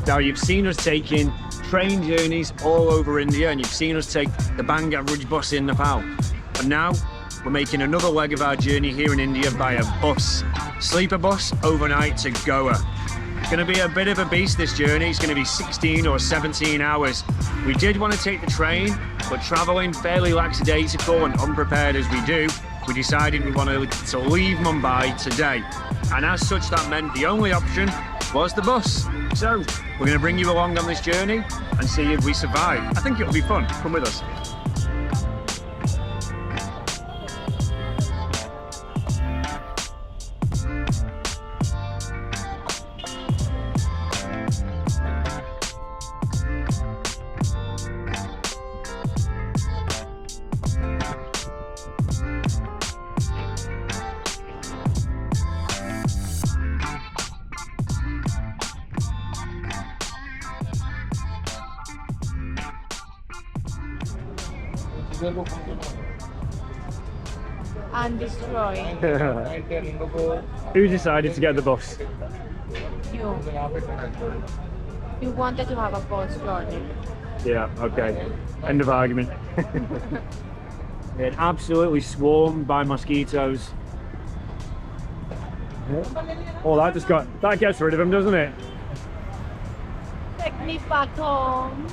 Now, you've seen us taking train journeys all over India, and you've seen us take the Bang Average bus in Nepal. But now, we're making another leg of our journey here in India by a bus. Sleeper bus overnight to Goa. It's going to be a bit of a beast, this journey. It's going to be 16 or 17 hours. We did want to take the train, but traveling fairly lackadaisical and unprepared as we do, we decided we wanted to leave Mumbai today. And as such, that meant the only option was the bus. So we're going to bring you along on this journey and see if we survive. I think it'll be fun. Come with us. And destroy. Who decided to get the bus? You. You wanted to have a bus journey. Yeah, okay. End of argument. It absolutely swarmed by mosquitoes. Oh, that gets rid of them, doesn't it? Take me back home.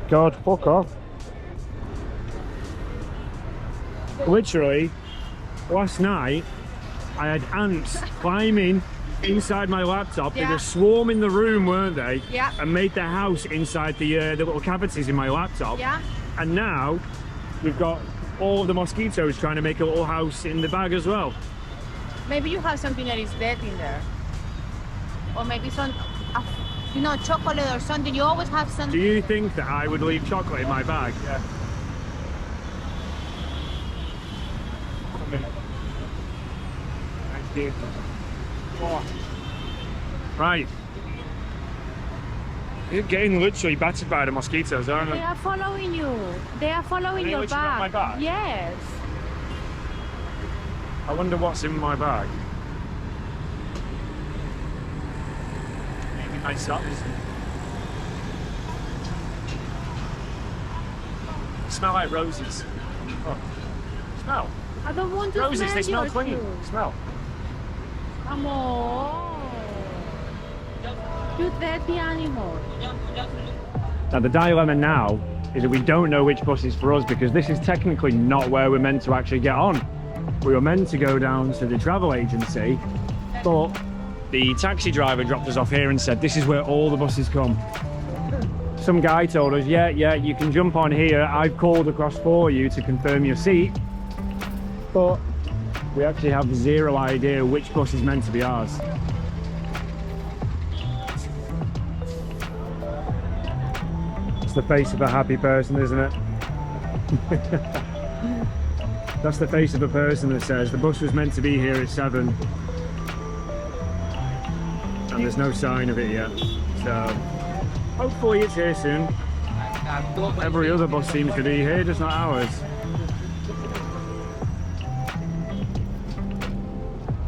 God, fuck off. Literally, last night, I had ants climbing inside my laptop. They were swarming the room, weren't they? Yeah. And made their house inside the little cavities in my laptop. Yeah. And now, we've got all of the mosquitoes trying to make a little house in the bag as well. Maybe you have something that is dead in there. Or maybe some, you know, chocolate or something. You always have something. Do you think that I would leave chocolate in my bag? Yeah. Thank you. Oh. Right. You're getting literally battered by the mosquitoes, aren't They they? are following you. They are following your literally got my bag? Yes. I wonder what's in my bag. Maybe my socks. Smell like roses. Oh. Smell. I don't want to Roses, they smell your clean. shoes. Smell. Come on. You dirty animal. Now the dilemma now is that we don't know which bus is for us, because this is technically not where we're meant to actually get on. We were meant to go down to the travel agency, but the taxi driver dropped us off here and said this is where all the buses come. Some guy told us, yeah, you can jump on here. I've called across for you to confirm your seat, but we actually have zero idea which bus is meant to be ours. It's the face of a happy person, isn't it? That's the face of a person that says the bus was meant to be here at 7 and there's no sign of it yet. So hopefully it's here soon. Every other bus seems to be here, just not ours.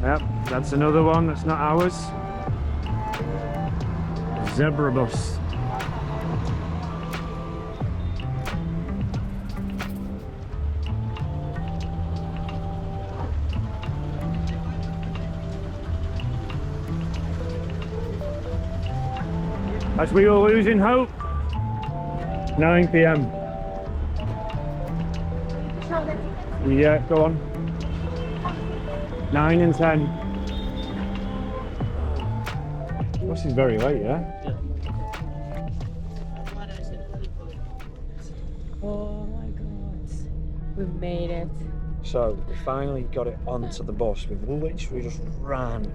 Yep, that's another one that's not ours. Zebra bus. As we were losing hope. 9 PM. Yeah, go on. 9 and 10. This is very late, yeah? Oh my god. We made it. So we finally got it onto the bus. We've literally just ran.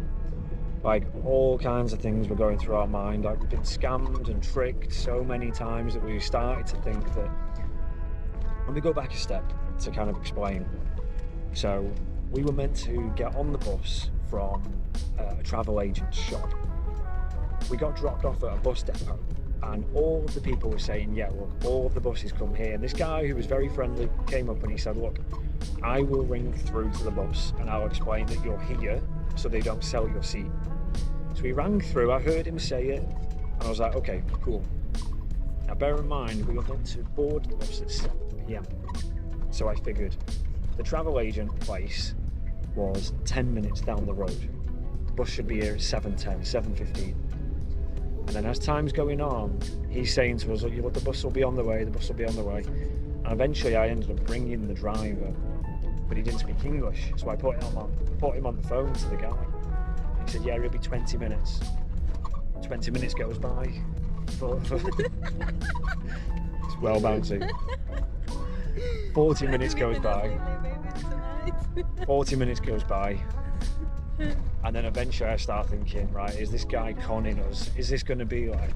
Like, all kinds of things were going through our mind. Like, we've been scammed and tricked so many times that we started to think that. Let me go back a step to kind of explain. So we were meant to get on the bus from a travel agent's shop. We got dropped off at a bus depot, And all of the people were saying, yeah, look, all of the buses come here. And this guy who was very friendly came up and he said, look, I will ring through to the bus and I'll explain that you're here so they don't sell your seat. So he rang through, I heard him say it, and I was like, okay, cool. Now bear in mind, we were meant to board the bus at 7 p.m. So I figured the travel agent place was 10 minutes down the road. The bus should be here at 7:10, 7:15. And then as time's going on, he's saying to us, look, the bus will be on the way, the bus will be on the way. And eventually I ended up ringing the driver, but he didn't speak English. So I put him on the phone to the guy. He said, yeah, it'll be 20 minutes. 20 minutes goes by. It's well bouncy. 40 minutes goes by. 40 minutes goes by. And then eventually I start thinking, right, is this guy conning us? Is this going to be like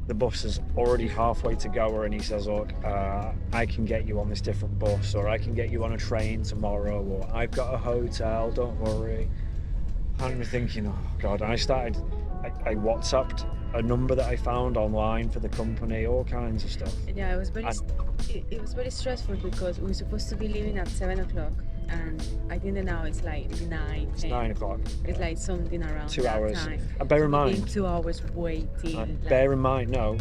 the bus is already halfway to go, and he says, look, I can get you on this different bus, or I can get you on a train tomorrow, or I've got a hotel, don't worry. And I'm thinking, oh God, I WhatsApped a number that I found online for the company, all kinds of stuff. Yeah, it was very stressful because we were supposed to be leaving at 7 o'clock. And I think that now it's like 9. It's 9 o'clock. It's like something around 2 that hours. time. And bear in mind. 2 hours waiting. Like, bear in mind, no.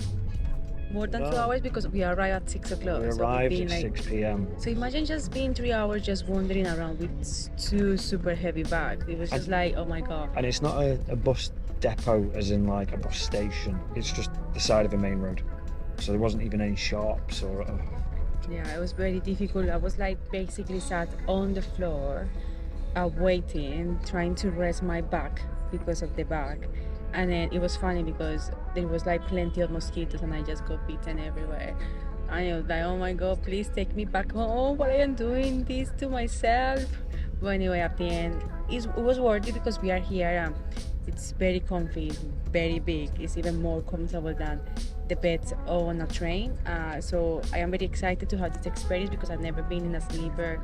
More than 2 hours because we arrived at 6 o'clock. We arrived at 6 p.m. So imagine just being 3 hours just wandering around with 2 super heavy bags. It was just like, oh my God. And it's not a bus depot as in like a bus station. It's just the side of a main road. So there wasn't even any shops or... Yeah, it was very difficult. I was like basically sat on the floor, waiting, trying to rest my back because of the bag. And then it was funny because there was like plenty of mosquitoes and I just got bitten everywhere. I was like, oh my God, please take me back home. Why am I doing this to myself? But anyway, at the end, it was worth it because we are here. It's very comfy, very big. It's even more comfortable than the beds on a train. So I am very excited to have this experience because I've never been in a sleeper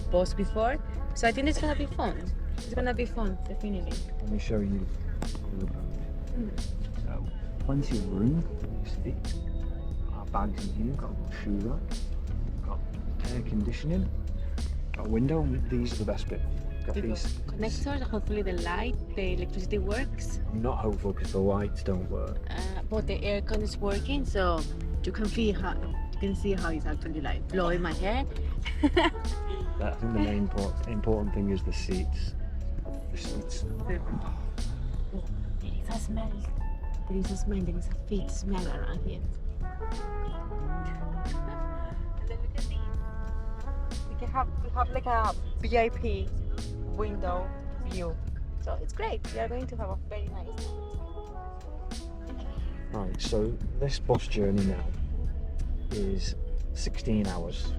bus before. So I think it's gonna be fun. It's gonna be fun, definitely. Let me show you. So, plenty of room. You see, our bags in here. Got a shoe rack. Got air conditioning. Got a window. These are the best bit. Got these connectors. Hopefully the light, the electricity works. I'm not hopeful because the lights don't work. But the aircon is working, so you can see how it's actually like blowing my hair. I think the main important thing is the seats. The seats. There is a smell. There is a feet smell around here. And then look at these. We have like a VIP window view. So it's great. We are going to have a very nice. Right, so this bus journey now is 16 hours.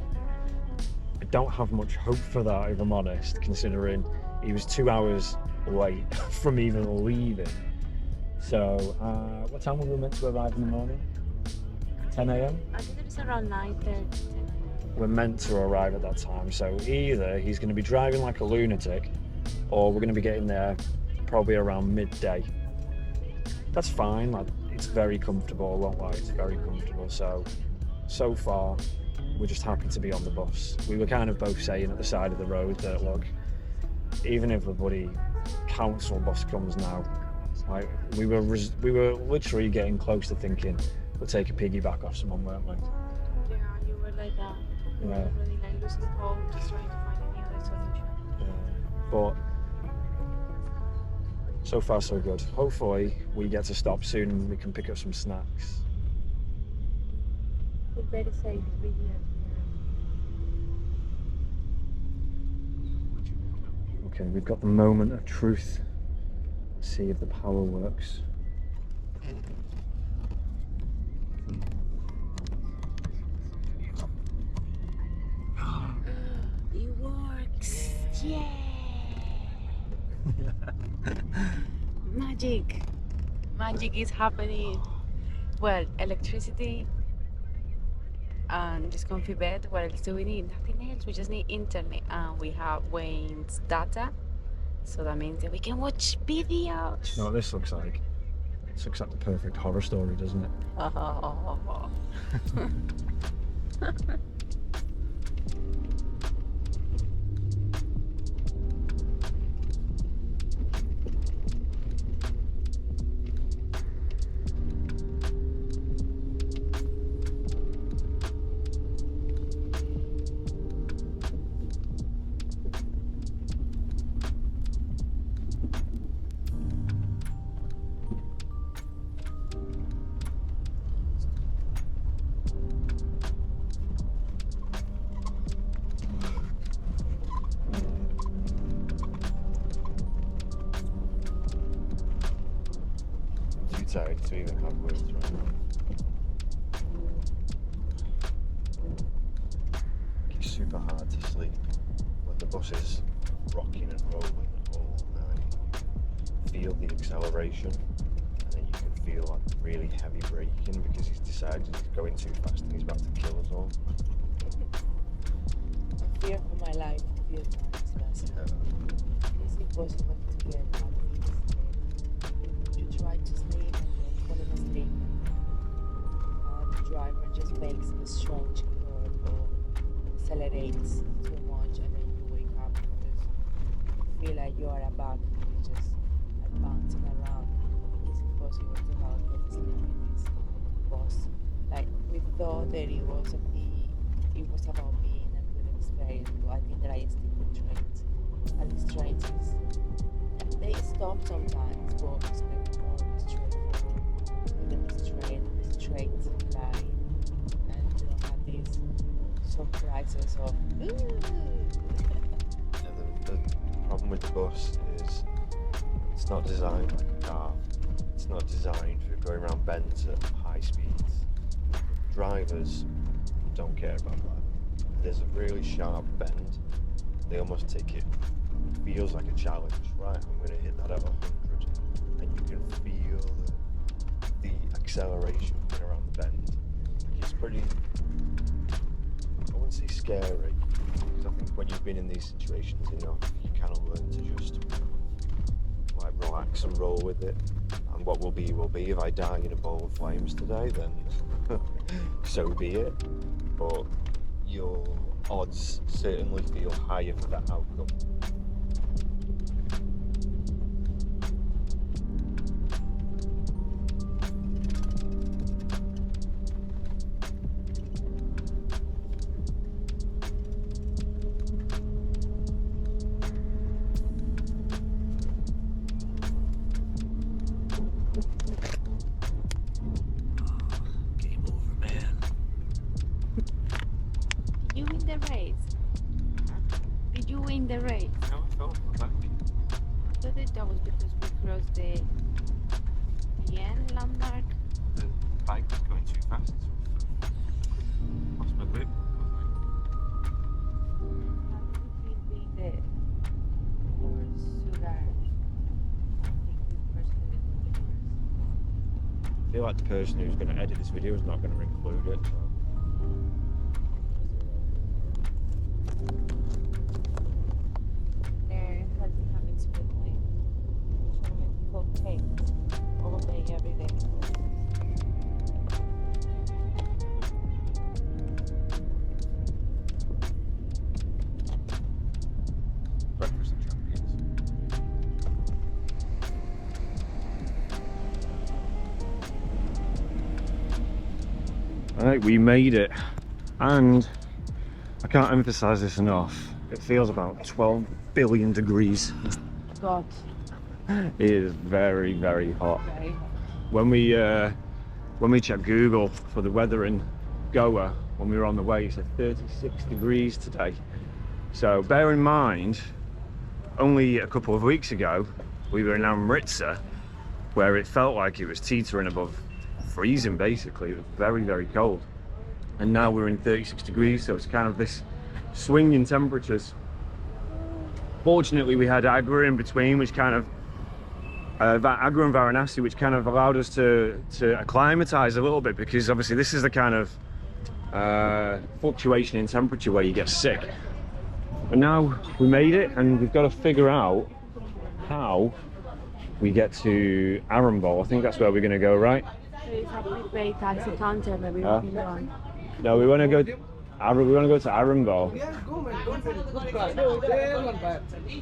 I don't have much hope for that, if I'm honest, considering he was 2 hours late from even leaving. So, what time were we meant to arrive in the morning? 10 a.m? I think it's around 9:30. We're meant to arrive at that time, so either he's going to be driving like a lunatic, or we're going to be getting there probably around midday. That's fine, like, it's very comfortable, I won't lie, it's very comfortable. So far, we're just happy to be on the bus. We were kind of both saying at the side of the road that, look, even if a bloody council bus comes now, like, we were literally getting close to thinking we'll take a piggyback off someone, weren't we? Yeah, you were like that. You were really like losing hope, just trying to find any other solution. Yeah. But so far so good. Hopefully we get to stop soon and we can pick up some snacks. It's very safe to be here. Okay, we've got the moment of truth. Let's see if the power works. It works. Yeah. Magic is happening. Well, electricity and this comfy bed. What else do we need? Nothing else. We just need internet, and we have Wayne's data, so that means that we can watch videos. You know what this looks like? It's like the perfect horror story, doesn't it? Tired to even have words right now. It's super hard to sleep when the bus is rocking and rolling all night. You feel the acceleration, and then you can feel like really heavy braking because he's decided he's going too fast and he's about to kill us all. I fear for my life a few times, but it's impossible to get out of this. You try to sleep and you fall asleep. The driver just makes a strange curve or accelerates too much, and then you wake up because you feel like you are a bug and you just are bouncing around. It's impossible to have good sleep in this bus. Like we thought that it was about being a good experience, but I think that I stick with trains. And these trains they stop sometimes, but it's like more straightforward. And then straight line, and you don't have these surprises of. Yeah, the problem with the bus is it's not designed like a car. It's not designed for going around bends at high speeds. Drivers don't care about that. There's a really sharp bend. They almost take it. Feels like a challenge, right? I'm going to hit that at 100, and you can feel the acceleration going around the bend. It's pretty, I wouldn't say scary, because I think when you've been in these situations enough, you kind of learn to just like relax and roll with it. And what will be will be. If I die in a bowl of flames today, then so be it. But your odds certainly feel higher for that outcome. I feel like the person who's going to edit this video is not going to include it. So. They're healthy habits with me. Chocolate cocktails all day, every day. Breakfast of champions. Alright, we made it, and I can't emphasize this enough. It feels about 12 billion degrees. God. It is very, very hot. Very hot. When we checked Google for the weather in Goa when we were on the way, it said 36 degrees today. So bear in mind, only a couple of weeks ago we were in Amritsar, where it felt like it was teetering above freezing. Basically, it was very, very cold, and now we're in 36 degrees, so it's kind of this swing in temperatures. Fortunately, we had Agra in between, which kind of Agra and Varanasi, which kind of allowed us to acclimatize a little bit, because obviously this is the kind of fluctuation in temperature where you get sick. But now we made it, and we've got to figure out how we get to Arambol. I think that's where we're going to go, right? There is a prepaid taxi counter that we Huh? can go on. No, we want to go. We want to go to Arambol.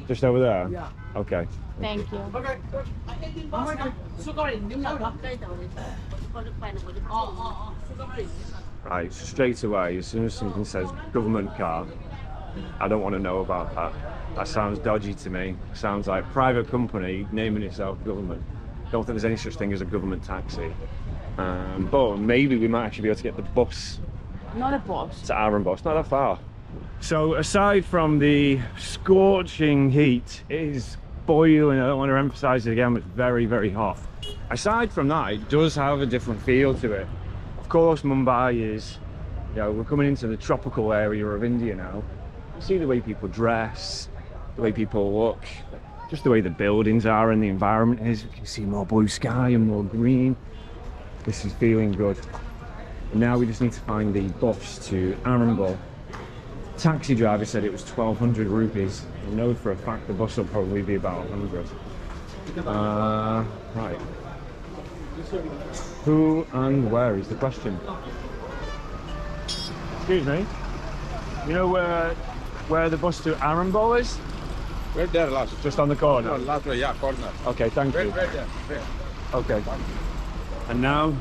Just over there. Yeah. Okay. Thank you. Right. Straight away, as soon as something says government car, I don't want to know about that. That sounds dodgy to me. Sounds like private company naming itself government. Don't think there's any such thing as a government taxi. But maybe we might actually be able to get the bus Not a bus. to Arambol. It's not that far. So aside from the scorching heat, it is boiling. I don't want to emphasize it again, but it's very, very hot. Aside from that, it does have a different feel to it. Of course, Mumbai is, you know, we're coming into the tropical area of India now. You see the way people dress, the way people look, just the way the buildings are and the environment is. You can see more blue sky and more green. This is feeling good. And now we just need to find the bus to Arambol. Taxi driver said it was 1,200 rupees. I know for a fact the bus will probably be about 100. Right. Who and where is the question? Excuse me. You know where the bus to Arambol is? Right there, last. Just on the corner. No, last way, yeah, corner. Okay, thank you. Right there. Right. Okay. And now,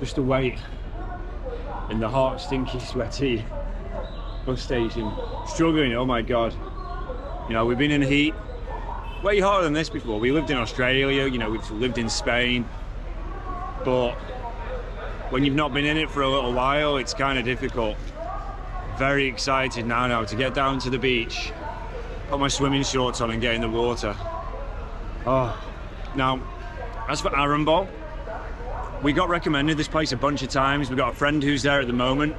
just to wait in the hot, stinky, sweaty bus station. Struggling, oh my God. You know, we've been in heat way hotter than this before. We lived in Australia, you know, we've lived in Spain. But when you've not been in it for a little while, it's kind of difficult. Very excited now to get down to the beach, put my swimming shorts on and get in the water. Oh, now, as for Arambol, we got recommended this place a bunch of times. We've got a friend who's there at the moment.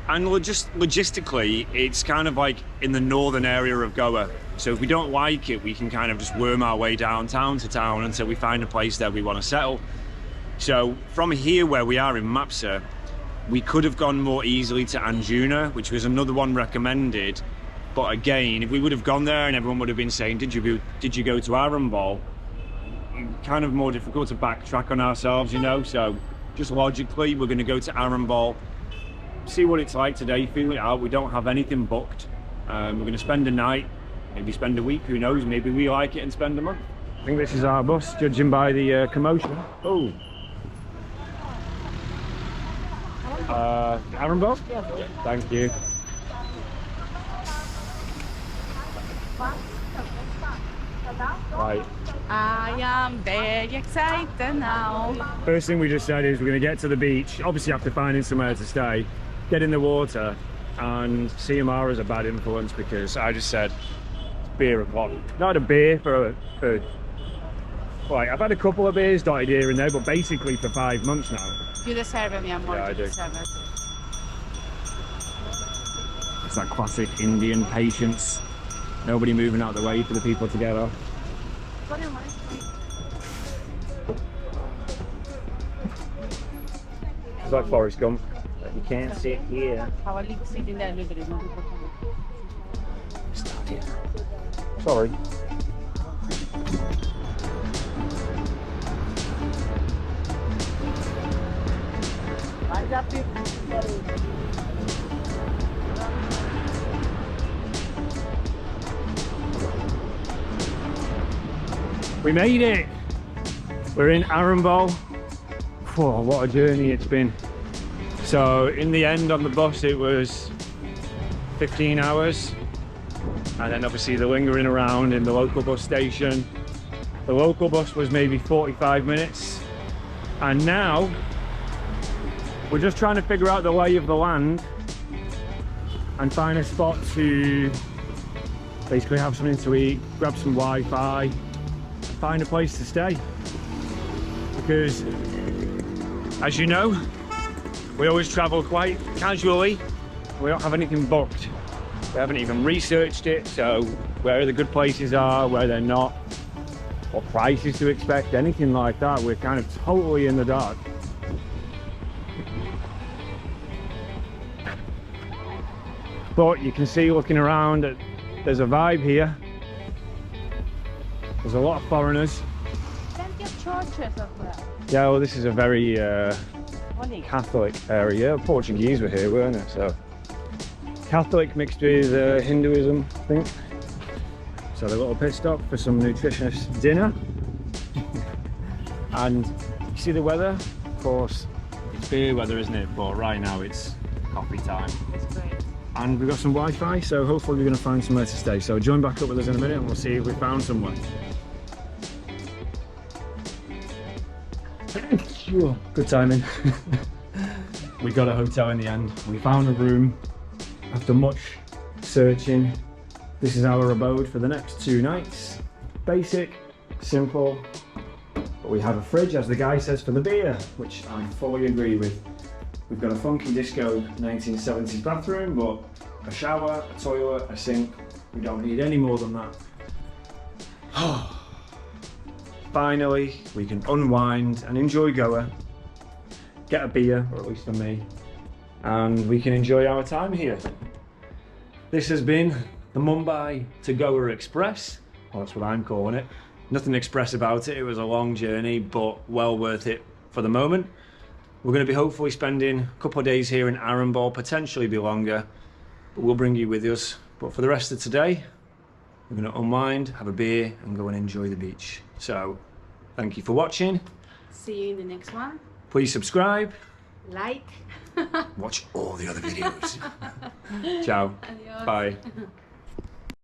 And just logistically, it's kind of like in the northern area of Goa. So if we don't like it, we can kind of just worm our way downtown to town until we find a place that we want to settle. So from here where we are in Mapsa, we could have gone more easily to Anjuna, which was another one recommended. But again, if we would have gone there and everyone would have been saying, did you go to Arambol? Kind of more difficult to backtrack on ourselves, you know. So just logically, we're going to go to Arambol, see what it's like today, feel it out. We don't have anything booked. We're going to spend a night, maybe spend a week, who knows, maybe we like it and spend a month. I think this is our bus, judging by the commotion. Oh. Arambol? Yeah. Thank you. Right. I am very excited now. First thing we just said is we're going to get to the beach, obviously after finding somewhere to stay, get in the water, and CMR is a bad influence because I just said it's beer o'clock. Not a beer for like, I've had a couple of beers dotted here and there, but basically for 5 months now. You deserve it, mi amor. Yeah, I do. You deserve it. It's that classic Indian patience. Nobody moving out of the way for the people to get off. It's like Forrest Gump. You can't sit here. How I like sitting there, look at it. Stop here. Sorry. We made it! We're in Arambol. Whoa, what a journey it's been. So in the end on the bus it was 15 hours. And then obviously the lingering around in the local bus station. The local bus was maybe 45 minutes. And now we're just trying to figure out the lay of the land and find a spot to basically have something to eat, grab some Wi-Fi, find a place to stay. Because as you know, we always travel quite casually. We don't have anything booked. We haven't even researched it, so where the good places are, where they're not, what prices to expect, anything like that. We're kind of totally in the dark. But you can see looking around, there's a vibe here. There's a lot of foreigners. plenty of churches as well. Yeah, well, this is a very Holy. Catholic area. Portuguese were here, weren't it? So Catholic mixed with Hinduism, I think. So they're a little pit stop for some nutritious dinner. And you see the weather? Of course, it's beer weather, isn't it? But right now it's coffee time. It's great. And we've got some Wi-Fi, so hopefully we're going to find somewhere to stay. So join back up with us in a minute and we'll see if we found somewhere. Good timing. We got a hotel in the end. We found a room after much searching. This is our abode for the next 2 nights. Basic, simple, but we have a fridge, as the guy says, for the beer, which I fully agree with. We've got a funky disco 1970s bathroom, but a shower, a toilet, a sink. We don't need any more than that. Finally, we can unwind and enjoy Goa, get a beer, or at least for me, and we can enjoy our time here. This has been the Mumbai to Goa Express. Well, that's what I'm calling it. Nothing express about it. It was a long journey, but well worth it for the moment. We're going to be hopefully spending a couple of days here in Arambol, potentially be longer, but we'll bring you with us. But for the rest of today, we're going to unwind, have a beer, and go and enjoy the beach. So, thank you for watching. See you in the next one. Please subscribe. Like. Watch all the other videos. Ciao. Adios. Bye.